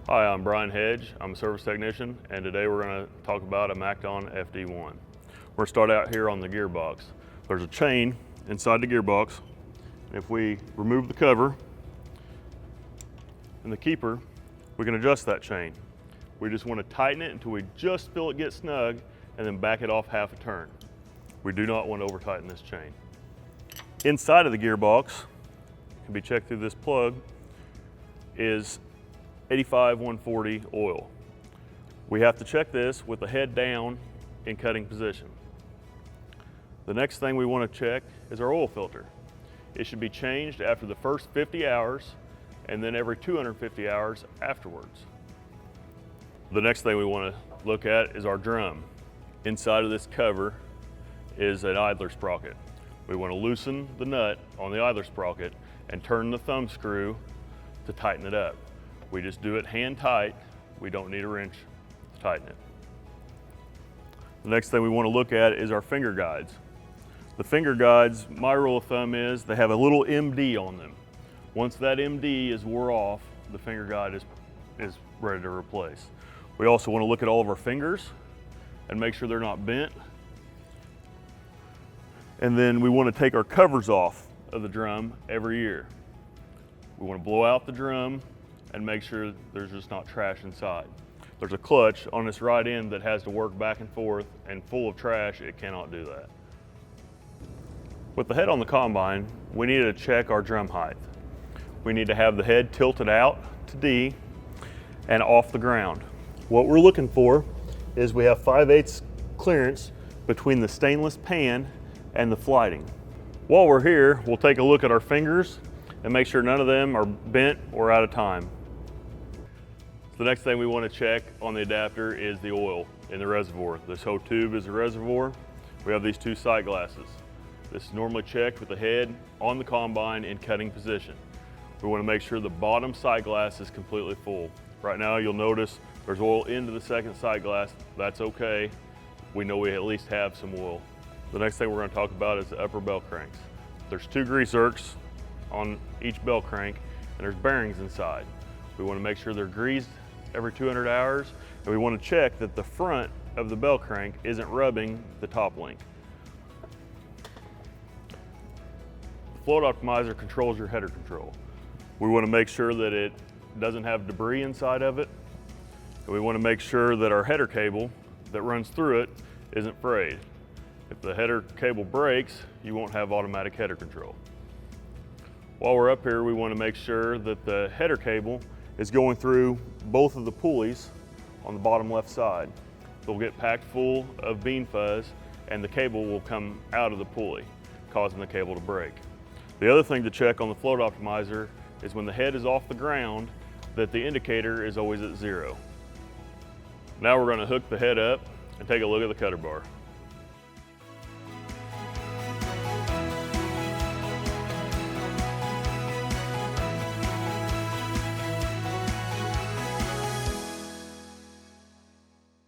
Hi, I'm Brian Hedge. I'm a service technician, and today we're going to talk about a MacDon FD1. We're going to start out here on the gearbox. There's a chain inside the gearbox. If we remove the cover and the keeper, we can adjust that chain. We just want to tighten it until we just feel it get snug and then back it off half a turn. We do not want to over tighten this chain. Inside of the gearbox, can be checked through this plug, is 85-140 oil. We have to check this with the head down in cutting position. The next thing we want to check is our oil filter. It should be changed after the first 50 hours and then every 250 hours afterwards. The next thing we want to look at is our drum. Inside of this cover is an idler sprocket. We want to loosen the nut on the idler sprocket and turn the thumb screw to tighten it up. We just do it hand tight. We don't need a wrench to tighten it. The next thing we want to look at is our finger guides. The finger guides, my rule of thumb is they have a little MD on them. Once that MD is wore off, the finger guide is ready to replace. We also want to look at all of our fingers and make sure they're not bent. And then we want to take our covers off of the drum every year. We want to blow out the drum and make sure there's just not trash inside. There's a clutch on this right end that has to work back and forth, and full of trash, it cannot do that. With the head on the combine, we need to check our drum height. We need to have the head tilted out to D and off the ground. What we're looking for is we have 5/8 clearance between the stainless pan and the flighting. While we're here, we'll take a look at our fingers and make sure none of them are bent or out of time. The next thing we want to check on the adapter is the oil in the reservoir. This whole tube is a reservoir. We have these two sight glasses. This is normally checked with the head on the combine in cutting position. We want to make sure the bottom sight glass is completely full. Right now you'll notice there's oil into the second sight glass. That's okay. We know we at least have some oil. The next thing we're going to talk about is the upper bell cranks. There's two grease zerks on each bell crank, and there's bearings inside. We want to make sure they're greased every 200 hours, and we want to check that the front of the bell crank isn't rubbing the top link. The float optimizer controls your header control. We want to make sure that it doesn't have debris inside of it, and we want to make sure that our header cable that runs through it isn't frayed. If the header cable breaks, you won't have automatic header control. While we're up here, we want to make sure that the header cable is going through both of the pulleys on the bottom left side. They'll get packed full of bean fuzz and the cable will come out of the pulley, causing the cable to break. The other thing to check on the float optimizer is when the head is off the ground, that the indicator is always at 0. Now we're going to hook the head up and take a look at the cutter bar.